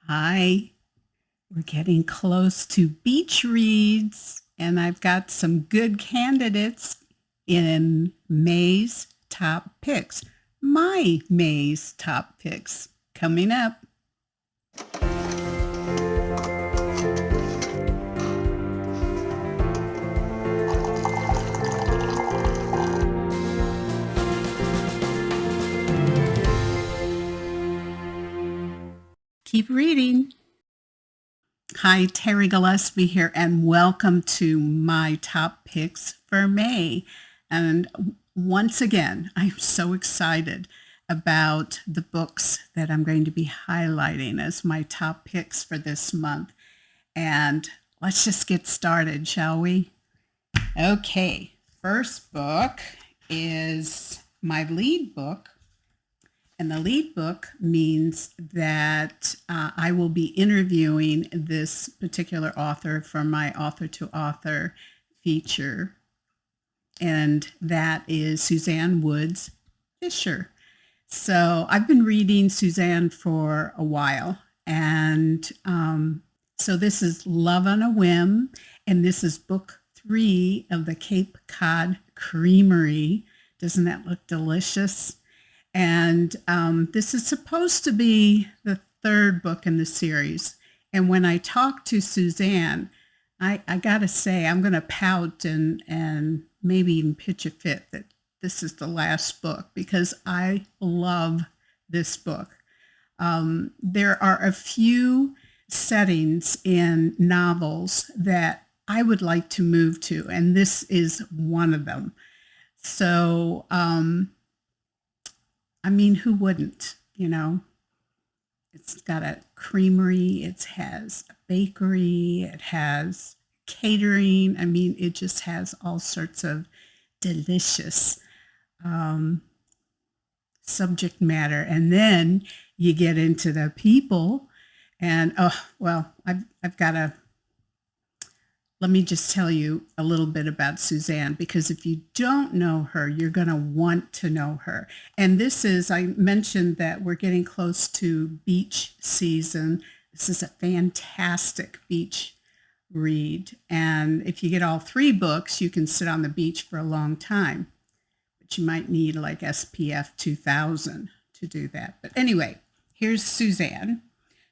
Hi, we're getting close to beach reads, and I've got some good candidates in May's top picks. My May's top picks coming up. Keep reading. Hi, Terri Gillespie here, and welcome to my top picks for May. And once again, I'm so excited about the books that I'm going to be highlighting as my top picks for this month. And let's just get started, shall we? Okay, first book is my lead book. And the lead book means that I will be interviewing this particular author for my author to author feature. And that is Suzanne Woods Fisher. So I've been reading Suzanne for a while. And so this is Love on a Whim. And this is book 3 of the Cape Cod Creamery. Doesn't that look delicious? And this is supposed to be the third book in the series. And when I talk to Suzanne, I got to say, I'm going to pout and maybe even pitch a fit that this is the last book because I love this book. There are a few settings in novels that I would like to move to, and this is one of them. So, I mean, who wouldn't, you know? It's got a creamery, it has a bakery, it has catering. I mean, it just has all sorts of delicious subject matter. And then you get into the people and, I've got to let me just tell you a little bit about Suzanne, because if you don't know her, you're going to want to know her. And this is, I mentioned that we're getting close to beach season. This is a fantastic beach read. And if you get all 3 books, you can sit on the beach for a long time. But you might need like SPF 2000 to do that. But anyway, here's Suzanne.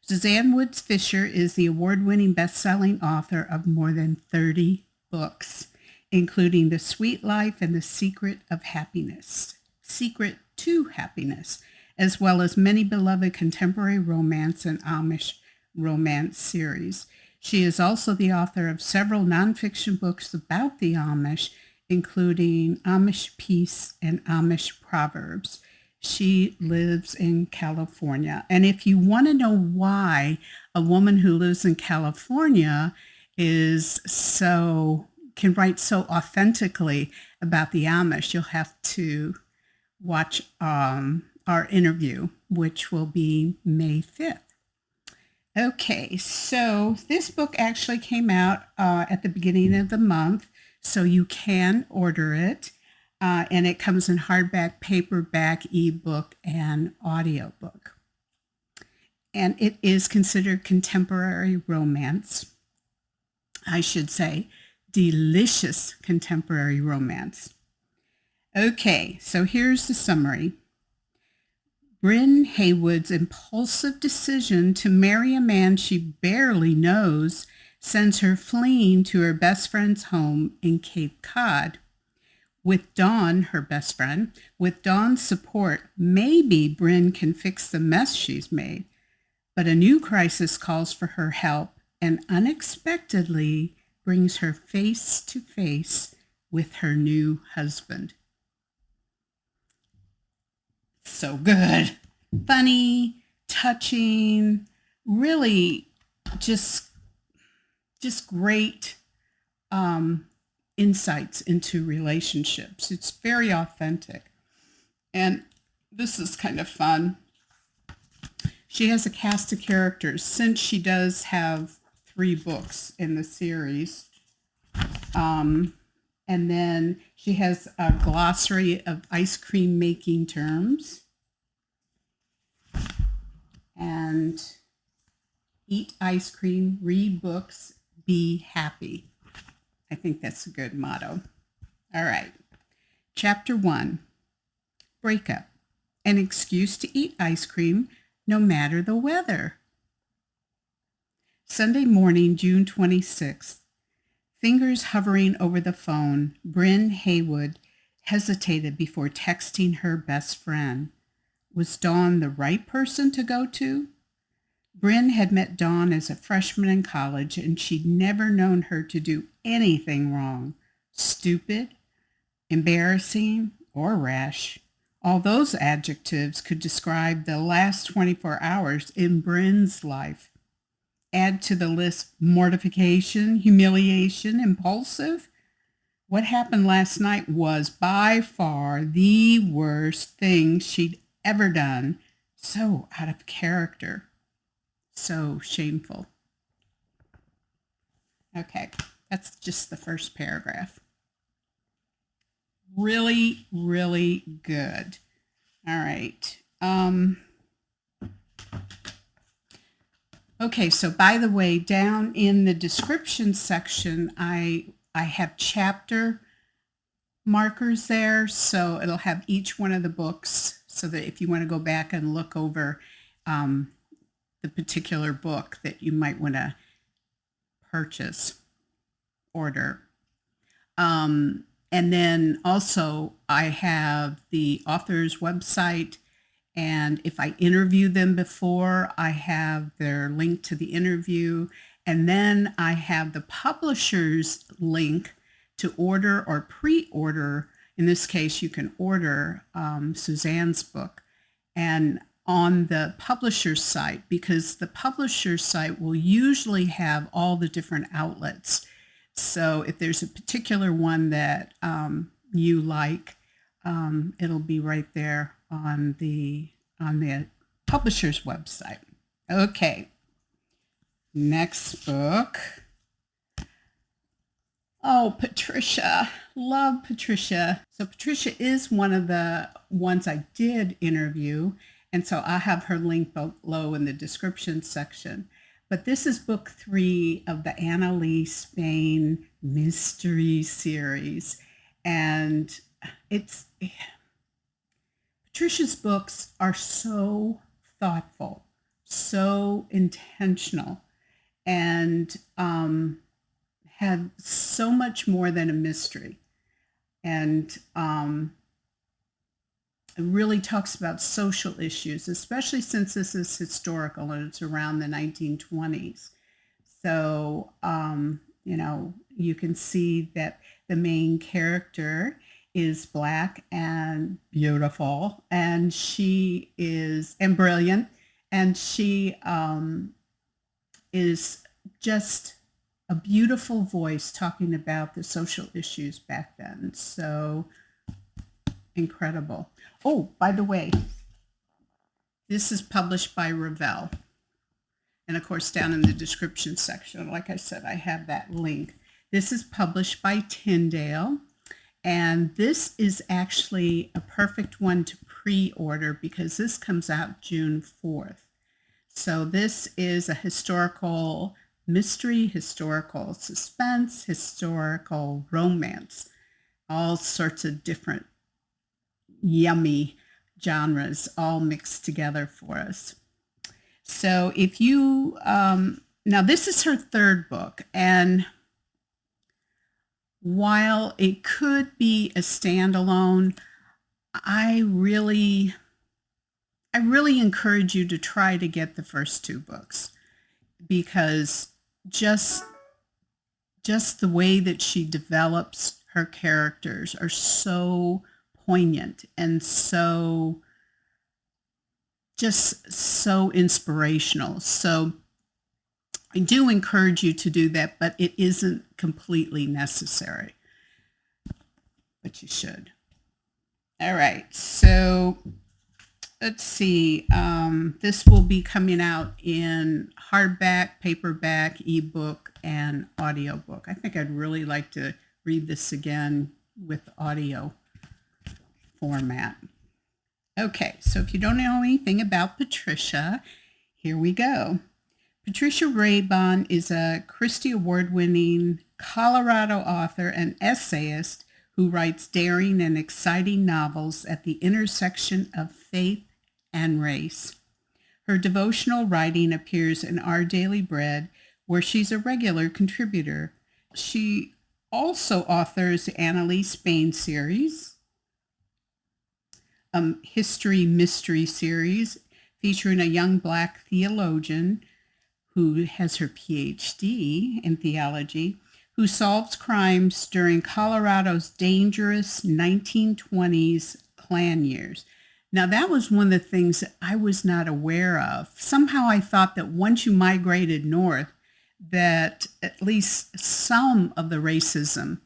Suzanne Woods Fisher is the award-winning best-selling author of more than 30 books, including The Sweet Life and The Secret of Happiness, Secret to Happiness, as well as many beloved contemporary romance and Amish romance series. She is also the author of several nonfiction books about the Amish, including Amish Peace and Amish Proverbs. She lives in California. And if you want to know why a woman who lives in California can write so authentically about the Amish, you'll have to watch our interview, which will be May 5th. Okay, so this book actually came out at the beginning of the month, so you can order it. And it comes in hardback, paperback, ebook, and audiobook. And it is considered contemporary romance. I should say delicious contemporary romance. Okay, so here's the summary. Bryn Haywood's impulsive decision to marry a man she barely knows sends her fleeing to her best friend's home in Cape Cod. With Dawn, her best friend, with Dawn's support, maybe Bryn can fix the mess she's made. But a new crisis calls for her help and unexpectedly brings her face to face with her new husband. So good. Funny, touching, really just great insights into relationships. It's very authentic. And this is kind of fun. She has a cast of characters, since she does have 3 books in the series. And then she has a glossary of ice cream making terms. And eat ice cream, read books, be happy. I think that's a good motto. All right. Chapter 1, Breakup. An excuse to eat ice cream no matter the weather. Sunday morning, June 26th. Fingers hovering over the phone, Bryn Haywood hesitated before texting her best friend. Was Dawn the right person to go to? Bryn had met Dawn as a freshman in college, and she'd never known her to do anything wrong. Stupid, embarrassing, or rash. All those adjectives could describe the last 24 hours in Bryn's life. Add to the list mortification, humiliation, impulsive. What happened last night was by far the worst thing she'd ever done. So out of character. So shameful. Okay, that's just the first paragraph. Really, really good. All right. Okay, so by the way, down in the description section, I have chapter markers there, so it'll have each one of the books, so that if you want to go back and look over the particular book that you might want to purchase, order. And then also I have the author's website, and if I interview them before, I have their link to the interview. And then I have the publisher's link to order or pre-order. In this case, you can order Suzanne's book. And on the publisher's site, because the publisher's site will usually have all the different outlets. So if there's a particular one that you like, it'll be right there on the publisher's website. Okay, next book. Oh, Patricia. Love Patricia. So Patricia is one of the ones I did interview, and so I'll have her link below in the description section. But this is book 3 of the Annalee Spain mystery series. And Patricia's books are so thoughtful, so intentional, and have so much more than a mystery. And it really talks about social issues, especially since this is historical and it's around the 1920s. So, you can see that the main character is Black and beautiful, and and brilliant, and she is just a beautiful voice talking about the social issues back then. So incredible. Oh, by the way, this is published by Revell. And of course, down in the description section, like I said, I have that link. This is published by Tyndale. And this is actually a perfect one to pre-order because this comes out June 4th. So this is a historical mystery, historical suspense, historical romance, all sorts of different yummy genres all mixed together for us. So if you, now this is her 3rd book, and while it could be a standalone, I really encourage you to try to get the first 2 books, because just the way that she develops her characters are so poignant and so inspirational. So I do encourage you to do that, but it isn't completely necessary, but you should. All right, so let's see. This will be coming out in hardback, paperback, ebook, and audiobook. I think I'd really like to read this again with audio format. Okay, so if you don't know anything about Patricia, here we go. Patricia Raybon is a Christie Award-winning Colorado author and essayist who writes daring and exciting novels at the intersection of faith and race. Her devotional writing appears in Our Daily Bread, where she's a regular contributor. She also authors the Annalee Spain series, history mystery series featuring a young Black theologian who has her PhD in theology, who solves crimes during Colorado's dangerous 1920s Klan years. Now, that was one of the things that I was not aware of. Somehow I thought that once you migrated north, that at least some of the racism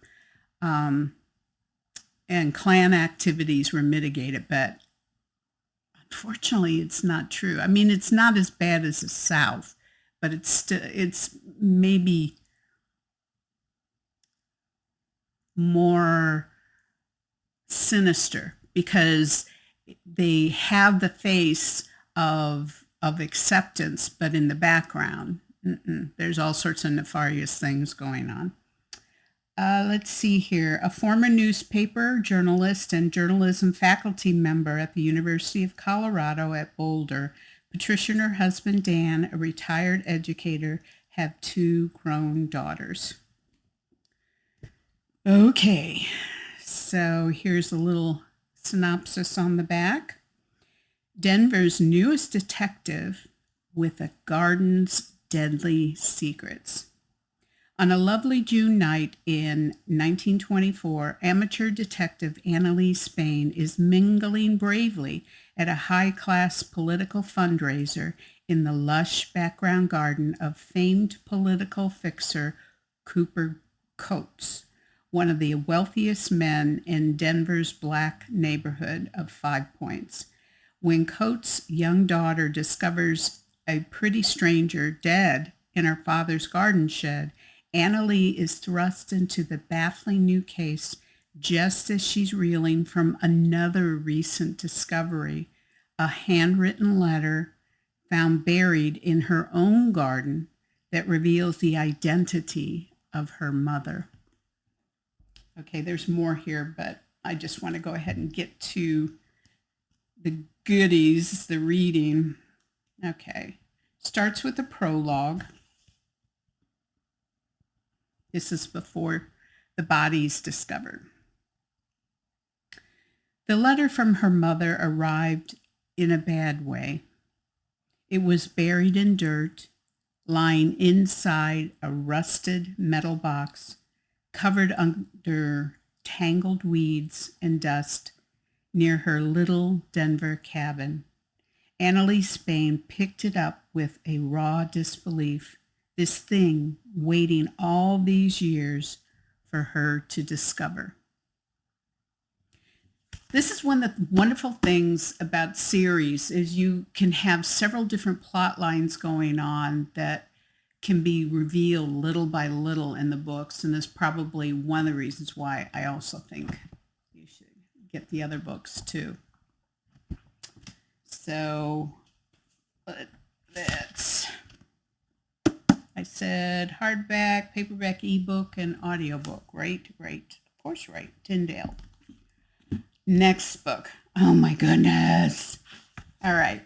and Klan activities were mitigated, but unfortunately, it's not true. I mean, it's not as bad as the South, but it's maybe more sinister because they have the face of acceptance, but in the background, there's all sorts of nefarious things going on. Let's see here. A former newspaper journalist and journalism faculty member at the University of Colorado at Boulder, Patricia and her husband Dan, a retired educator, have 2 grown daughters. Okay, so here's a little synopsis on the back. Denver's newest detective with a garden's deadly secrets. On a lovely June night in 1924, amateur detective Annalee Spain is mingling bravely at a high-class political fundraiser in the lush background garden of famed political fixer Cooper Coates, one of the wealthiest men in Denver's Black neighborhood of 5 Points. When Coates' young daughter discovers a pretty stranger dead in her father's garden shed, Annalee is thrust into the baffling new case just as she's reeling from another recent discovery, a handwritten letter found buried in her own garden that reveals the identity of her mother. Okay, there's more here, but I just want to go ahead and get to the goodies, the reading. Okay, starts with the prologue. This is before the body's discovered. The letter from her mother arrived in a bad way. It was buried in dirt, lying inside a rusted metal box, covered under tangled weeds and dust near her little Denver cabin. Annalee Spain picked it up with a raw disbelief, this thing waiting all these years for her to discover. This is one of the wonderful things about series is you can have several different plot lines going on that can be revealed little by little in the books, and is probably one of the reasons why I also think you should get the other books too. So let's, I said hardback, paperback, ebook, and audiobook, right? Right. Of course, right. Tyndale. Next book. Oh my goodness. All right.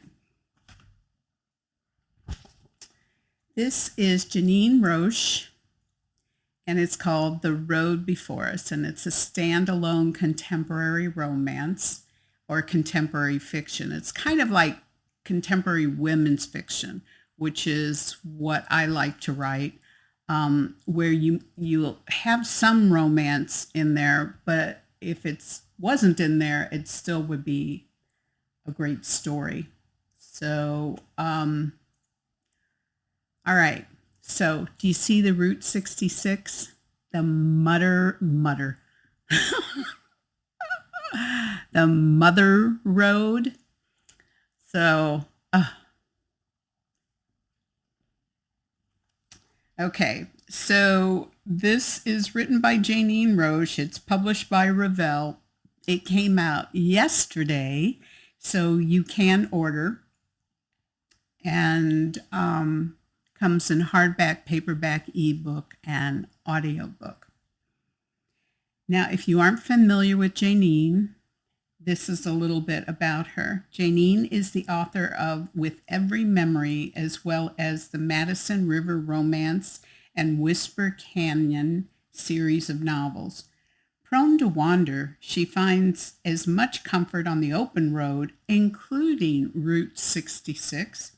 This is Janine Roche, and it's called The Road Before Us, and it's a standalone contemporary romance or contemporary fiction. It's kind of like contemporary women's fiction, which is what I like to write, where you'll have some romance in there, but if it wasn't in there, it still would be a great story. So, all right. So, do you see the Route 66? The Mutter. The Mother Road. So, okay. So, this is written by Janine Roche. It's published by Revell. It came out yesterday, so you can order. And Comes in hardback, paperback, ebook, and audiobook. Now, if you aren't familiar with Janine, this is a little bit about her. Janine is the author of With Every Memory, as well as the Madison River Romance and Whisper Canyon series of novels. Prone to wander, she finds as much comfort on the open road, including Route 66,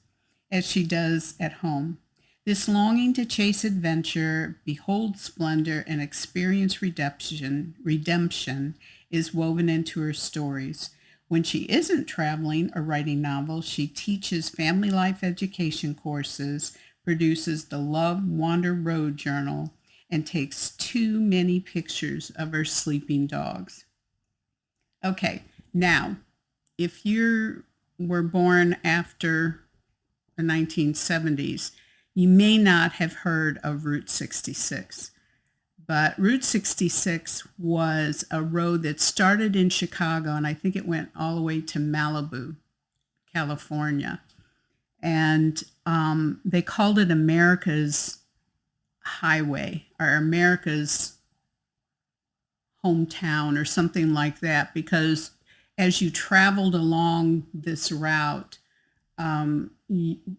as she does at home. This longing to chase adventure, behold splendor, and experience redemption is woven into her stories. When she isn't traveling or writing novels, she teaches family life education courses, produces the Love Wander Road Journal, and takes too many pictures of her sleeping dogs. Okay, now, if you were born after the 1970s, you may not have heard of Route 66, but Route 66 was a road that started in Chicago, and I think it went all the way to Malibu, California. And they called it America's highway, or America's hometown, or something like that, because as you traveled along this route,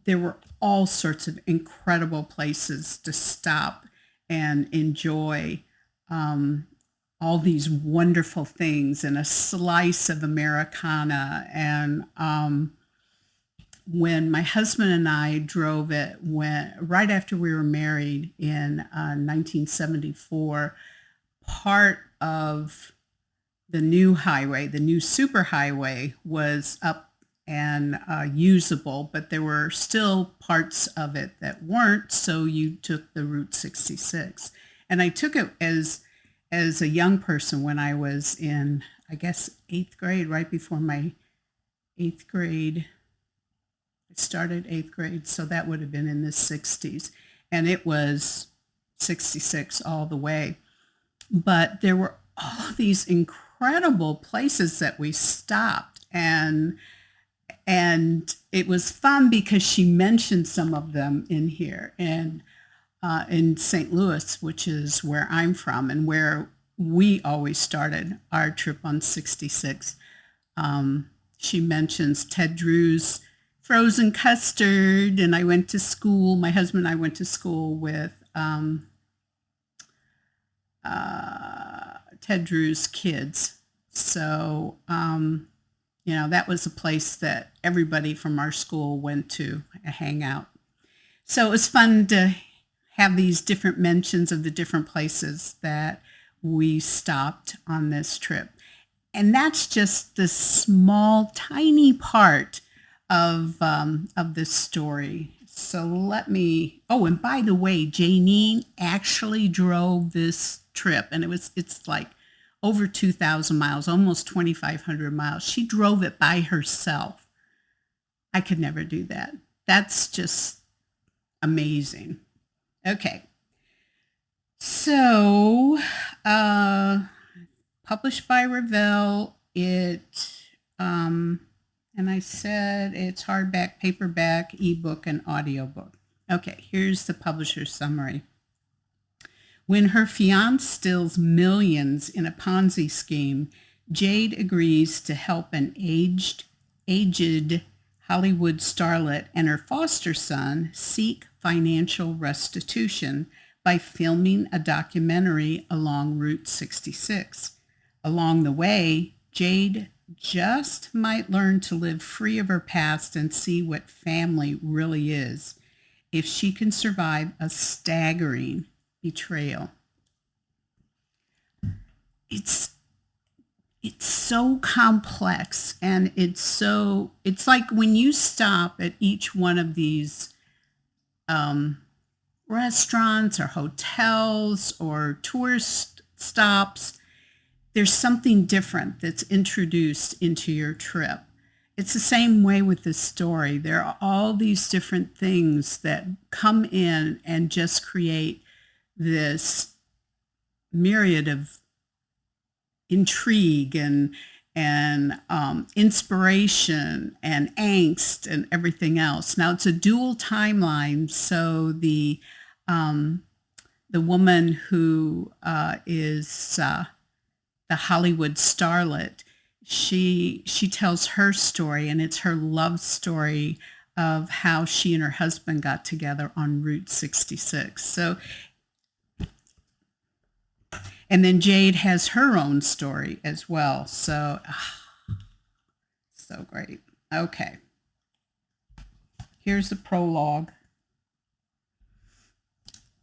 there were all sorts of incredible places to stop and enjoy all these wonderful things, and a slice of Americana. And when my husband and I drove it, right after we were married in 1974, part of the new highway, the new superhighway, was up and usable, but there were still parts of it that weren't, so you took the Route 66. And I took it as a young person when I was in, I guess, 8th grade, right before my 8th grade. I started 8th grade, so that would have been in the 60s. And it was 66 all the way. But there were all these incredible places that we stopped, and it was fun because she mentioned some of them in here. And in St. Louis, which is where I'm from and where we always started our trip on 66, she mentions Ted Drew's frozen custard. And I went to school, my husband and I went to school with Ted Drew's kids. So, that was a place that everybody from our school went to hang out. So it was fun to have these different mentions of the different places that we stopped on this trip. And that's just the small, tiny part of this story. So and by the way, Janine actually drove this trip, and it's like over 2,000 miles, almost 2,500 miles. She drove it by herself. I could never do that. That's just amazing. Okay. So, published by Revell, and I said it's hardback, paperback, ebook, and audiobook. Okay, here's the publisher's summary. When her fiancé steals millions in a Ponzi scheme, Jade agrees to help an aged Hollywood starlet and her foster son seek financial restitution by filming a documentary along Route 66. Along the way, Jade just might learn to live free of her past and see what family really is, if she can survive a staggering betrayal. It's so complex, and it's like when you stop at each one of these restaurants or hotels or tourist stops, there's something different that's introduced into your trip. It's the same way with this story. There are all these different things that come in and just create this myriad of intrigue and and inspiration and angst and everything else. Now it's a dual timeline, so the woman who is the Hollywood starlet, she tells her story, and it's her love story of how she and her husband got together on Route 66. So, and then Jade has her own story as well. So, so great. Okay. Here's the prologue.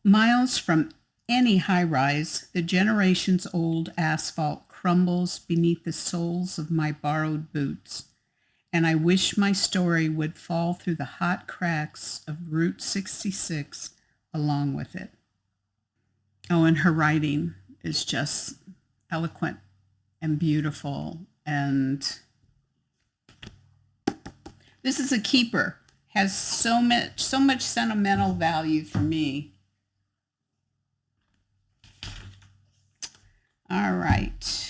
Miles from any high rise, the generations old asphalt crumbles beneath the soles of my borrowed boots, and I wish my story would fall through the hot cracks of Route 66 along with it. Oh, and her writing is just eloquent and beautiful, and this is a keeper. Has so much sentimental value for me. All right.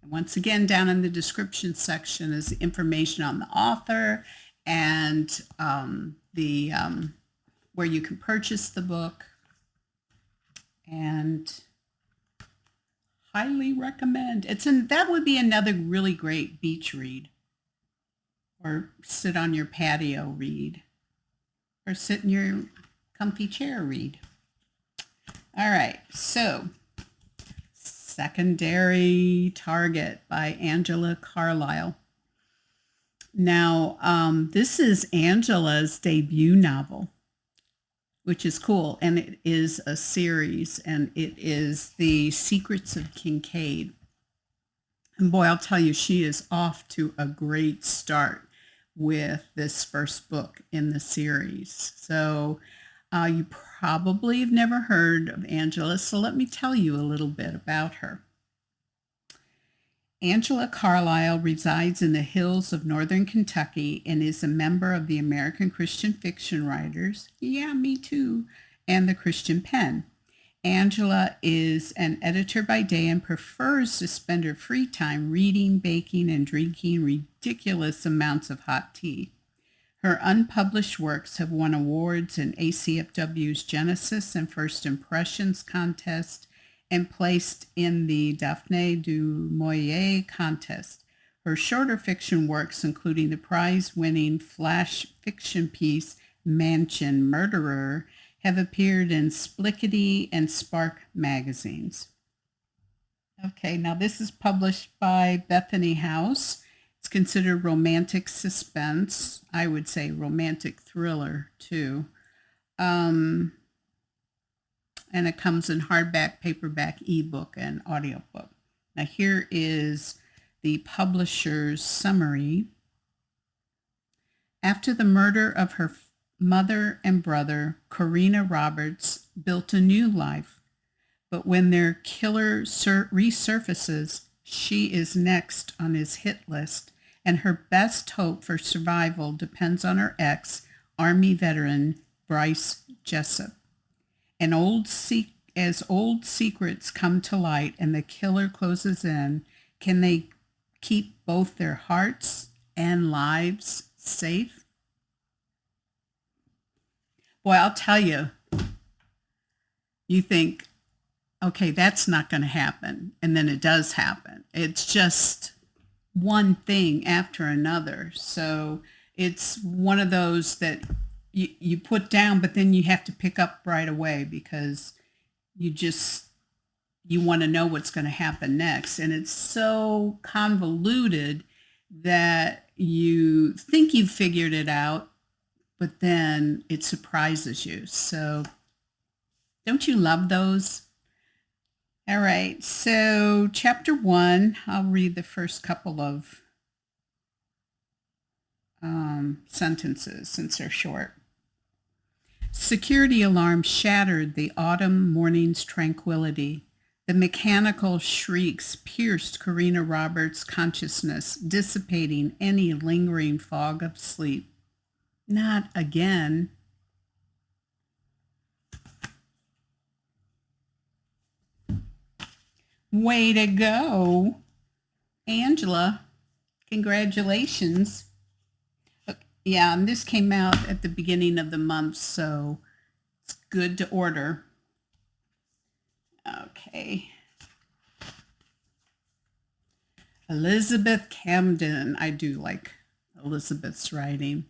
Once again, down in the description section is the information on the author and where you can purchase the book. And highly recommend. That would be another really great beach read, or sit on your patio read, or sit in your comfy chair read. All right, so Secondary Target by Angela Carlisle. Now, this is Angela's debut novel, which is cool, and it is a series, and it is The Secrets of Kincaid. And boy, I'll tell you, she is off to a great start with this first book in the series. So you probably have never heard of Angela, so let me tell you a little bit about her. Angela Carlisle resides in the hills of northern Kentucky and is a member of the American Christian Fiction Writers, yeah, me too, and the Christian Pen. Angela is an editor by day and prefers to spend her free time reading, baking, and drinking ridiculous amounts of hot tea. Her unpublished works have won awards in ACFW's Genesis and First Impressions contest and placed in the Daphne du Maurier contest. Her shorter fiction works, including the prize-winning flash fiction piece Mansion Murderer, have appeared in Splickety and Spark magazines. Okay, now this is published by Bethany House. It's considered romantic suspense. I would say romantic thriller, too. And it comes in hardback, paperback, ebook, and audiobook. Now here is the publisher's summary. After the murder of her mother and brother, Corrina Roberts built a new life. But when their killer resurfaces, she is next on his hit list, and her best hope for survival depends on her ex, Army veteran Bryce Jessup. And as old secrets come to light and the killer closes in, can they keep both their hearts and lives safe? Boy, I'll tell you, you think, okay, that's not going to happen. And then it does happen. It's just one thing after another. So it's one of those that you put down, but then you have to pick up right away because you want to know what's going to happen next. And it's so convoluted that you think you've figured it out, but then it surprises you. So don't you love those? All right, so chapter 1, I'll read the first couple of sentences since they're short. Security alarm shattered the autumn morning's tranquility. The mechanical shrieks pierced Corrina Roberts' consciousness, dissipating any lingering fog of sleep. Not again. Way to go. Angela, congratulations. Yeah, and this came out at the beginning of the month, so it's good to order. Okay. Elizabeth Camden. I do like Elizabeth's writing.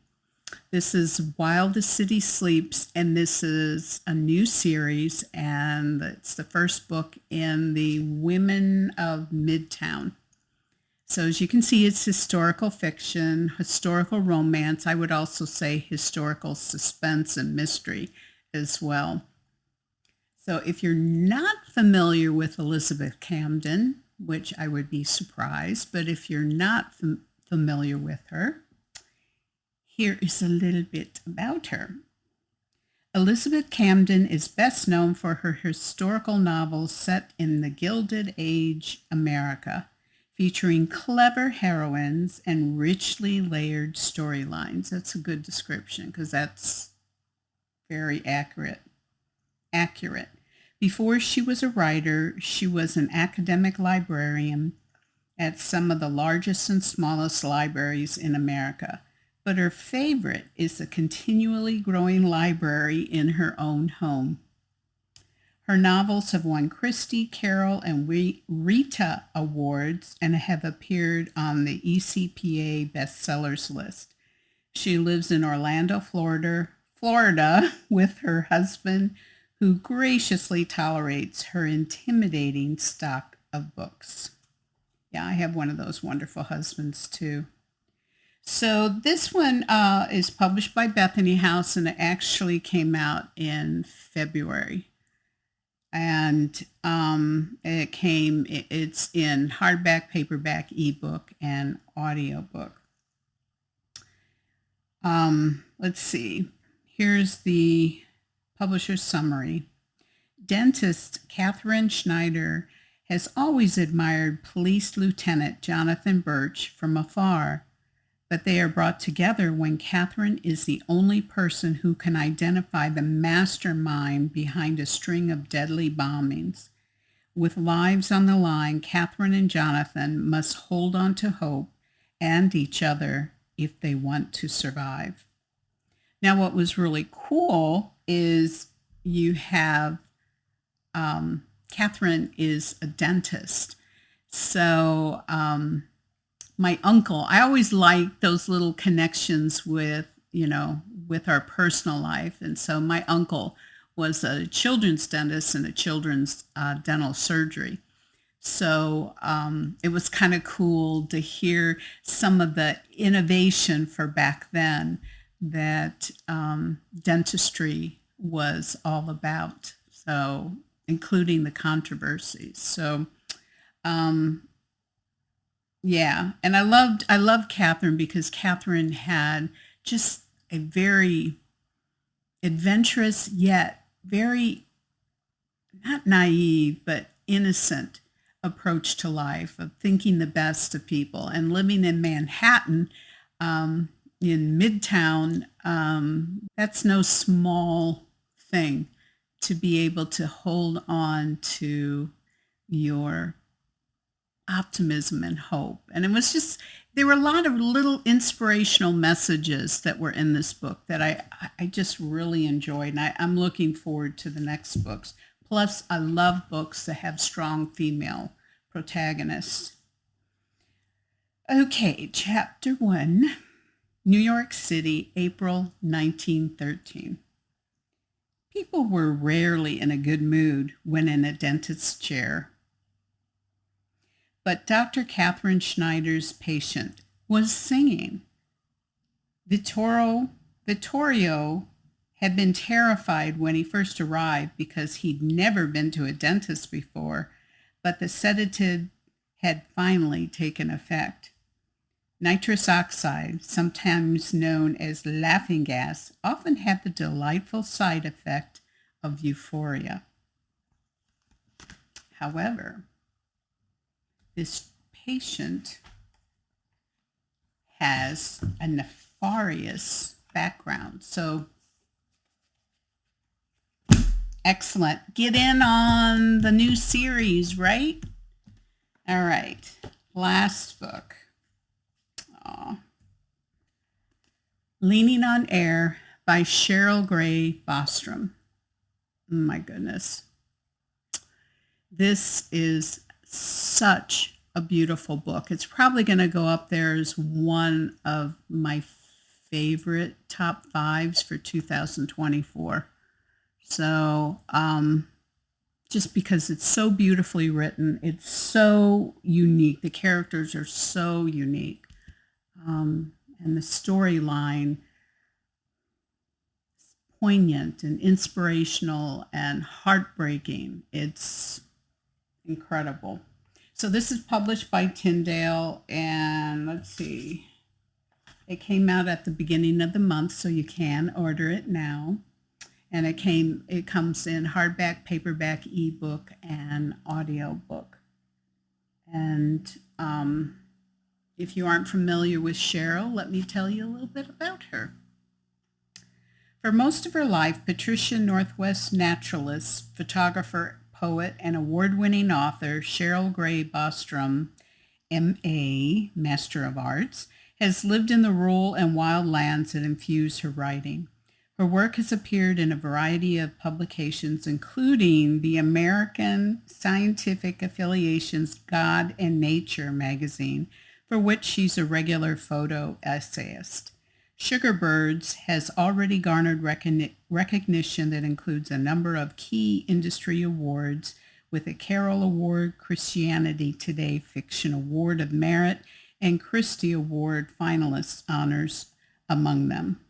This is While the City Sleeps, and this is a new series, and it's the first book in the Women of Midtown. So as you can see, it's historical fiction, historical romance. I would also say historical suspense and mystery as well. So if you're not familiar with Elizabeth Camden, which I would be surprised, but if you're not familiar with her, here is a little bit about her. Elizabeth Camden is best known for her historical novels set in the Gilded Age America, featuring clever heroines and richly layered storylines. That's a good description because that's very accurate. Before she was a writer, she was an academic librarian at some of the largest and smallest libraries in America. But her favorite is the continually growing library in her own home. Her novels have won Christie, Carol, and Rita awards and have appeared on the ECPA bestsellers list. She lives in Orlando, Florida, with her husband, who graciously tolerates her intimidating stock of books. Yeah, I have one of those wonderful husbands too. So this one is published by Bethany House, and it actually came out in February. And it's in hardback, paperback, ebook, and audiobook. Let's see. Here's the publisher's summary. Dentist Catherine Schneider has always admired Police Lieutenant Jonathan Birch from afar, but they are brought together when Catherine is the only person who can identify the mastermind behind a string of deadly bombings. With lives on the line, Catherine and Jonathan must hold on to hope and each other if they want to survive. Now, what was really cool is you have Catherine is a dentist. So my uncle, I always like those little connections with our personal life. And so my uncle was a children's dentist in a children's dental surgery. So it was kind of cool to hear some of the innovation for back then that dentistry was all about. So including the controversies. So yeah, and I loved Catherine because Catherine had just a very adventurous yet very not naive but innocent approach to life of thinking the best of people and living in Manhattan, in Midtown. That's no small thing to be able to hold on to your optimism and hope. And it was just, there were a lot of little inspirational messages that were in this book that I just really enjoyed. And I'm looking forward to the next books. Plus, I love books that have strong female protagonists. Okay, chapter 1, New York City, April 1913. People were rarely in a good mood when in a dentist's chair. But Dr. Catherine Schneider's patient was singing. Vittorio had been terrified when he first arrived because he'd never been to a dentist before, but the sedative had finally taken effect. Nitrous oxide, sometimes known as laughing gas, often had the delightful side effect of euphoria. However, this patient has a nefarious background. So, excellent. Get in on the new series, right? All right. Last book. Aw. Leaning on Air by Cheryl Gray Bostrom. My goodness. This is such a beautiful book. It's probably going to go up there as one of my favorite top fives for 2024. So, just because it's so beautifully written, it's so unique. The characters are so unique. And the storyline is poignant and inspirational and heartbreaking. It's incredible. So this is published by Tyndale, and let's see. It came out at the beginning of the month, so you can order it now. And it comes in hardback, paperback, ebook, and audiobook. And if you aren't familiar with Cheryl, let me tell you a little bit about her. For most of her life, Patricia Northwest naturalist, photographer, poet, and award-winning author Cheryl Gray Bostrom, M.A., Master of Arts, has lived in the rural and wild lands that infuse her writing. Her work has appeared in a variety of publications, including the American Scientific Affiliation's God and Nature magazine, for which she's a regular photo essayist. Sugarbirds has already garnered recognition that includes a number of key industry awards, with a Carol Award, Christianity Today Fiction Award of Merit, and Christie Award finalist honors among them.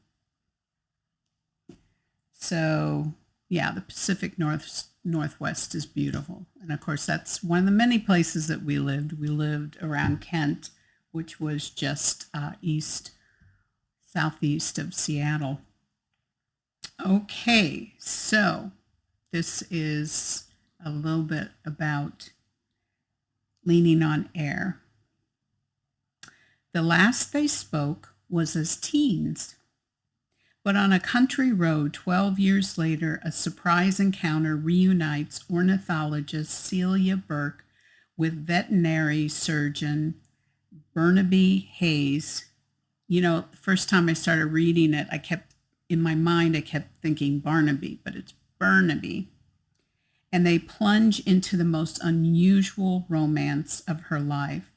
So, yeah, the Pacific Northwest is beautiful. And of course, that's one of the many places that we lived. We lived around Kent, which was just southeast of Seattle. Okay, so this is a little bit about Leaning on Air. The last they spoke was as teens. But on a country road 12 years later, a surprise encounter reunites ornithologist Celia Burke with veterinary surgeon Burnaby Hayes. You know, the first time I started reading it, I kept thinking Barnaby, but it's Burnaby. And they plunge into the most unusual romance of her life.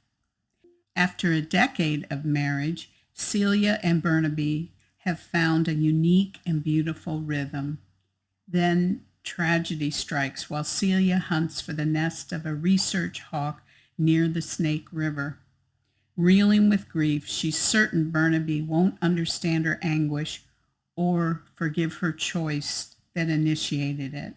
After a decade of marriage, Celia and Burnaby have found a unique and beautiful rhythm. Then tragedy strikes while Celia hunts for the nest of a research hawk near the Snake River. Reeling with grief, she's certain Burnaby won't understand her anguish or forgive her choice that initiated it.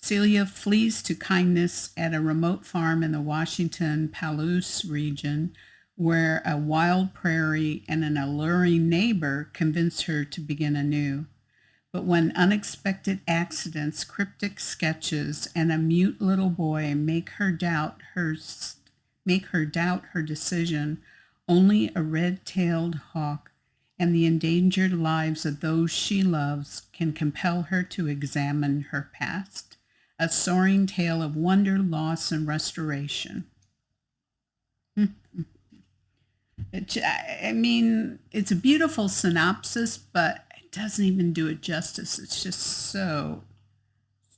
Celia flees to kindness at a remote farm in the Washington Palouse region, where a wild prairie and an alluring neighbor convince her to begin anew. But when unexpected accidents, cryptic sketches, and a mute little boy make her doubt her decision, only a red-tailed hawk and the endangered lives of those she loves can compel her to examine her past. A soaring tale of wonder, loss, and restoration. It's a beautiful synopsis, but it doesn't even do it justice. It's just so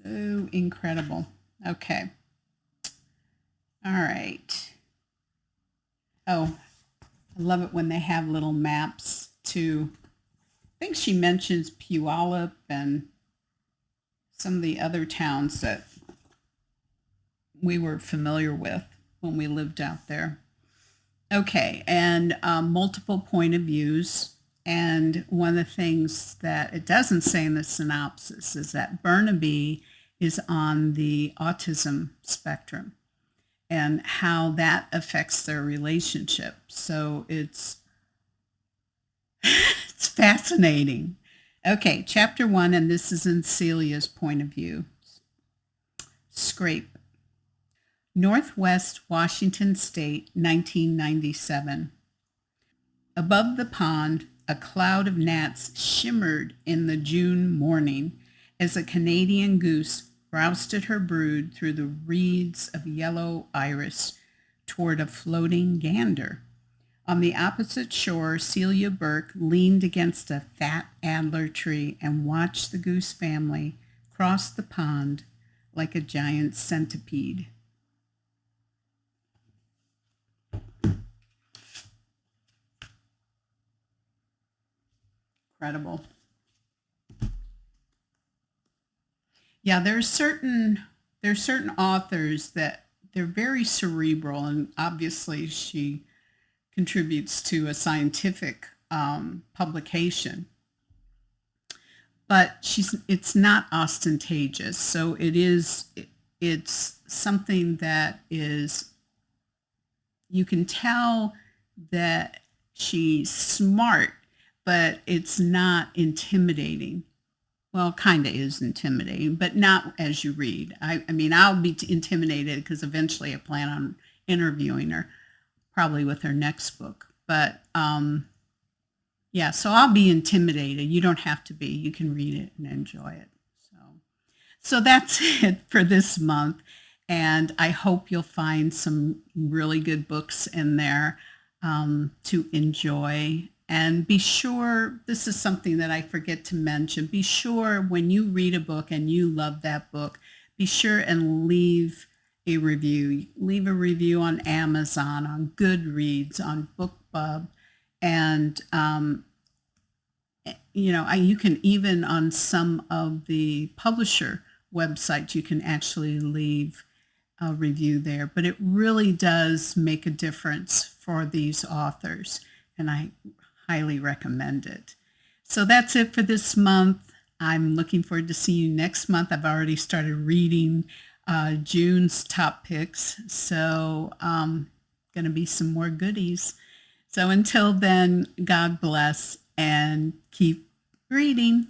incredible. Okay. All right. Oh, I love it when they have little maps too. I think she mentions Puyallup and some of the other towns that we were familiar with when we lived out there. Okay, and multiple point of views. And one of the things that it doesn't say in the synopsis is that Burnaby is on the autism spectrum and how that affects their relationship. So it's fascinating. Okay, chapter 1, and this is in Celia's point of view. Scrape. Northwest Washington State, 1997. Above the pond, a cloud of gnats shimmered in the June morning as a Canadian goose rousted her brood through the reeds of yellow iris, toward a floating gander. On the opposite shore, Celia Burke leaned against a fat adler tree and watched the goose family cross the pond like a giant centipede. Incredible. Yeah, there's certain authors that they're very cerebral, and obviously she contributes to a scientific publication, but it's not ostentatious. So it's something that is, you can tell that she's smart, but it's not intimidating. Well, kind of is intimidating, but not as you read. I mean, I'll be intimidated because eventually I plan on interviewing her, probably with her next book. But yeah, so I'll be intimidated. You don't have to be. You can read it and enjoy it. So that's it for this month. And I hope you'll find some really good books in there to enjoy. And be sure, this is something that I forget to mention, be sure when you read a book and you love that book, be sure and leave a review. Leave a review on Amazon, on Goodreads, on BookBub, and you can even on some of the publisher websites, you can actually leave a review there. But it really does make a difference for these authors, and I highly recommend it. So that's it for this month. I'm looking forward to see you next month. I've already started reading June's top picks, so going to be some more goodies. So until then, God bless and keep reading.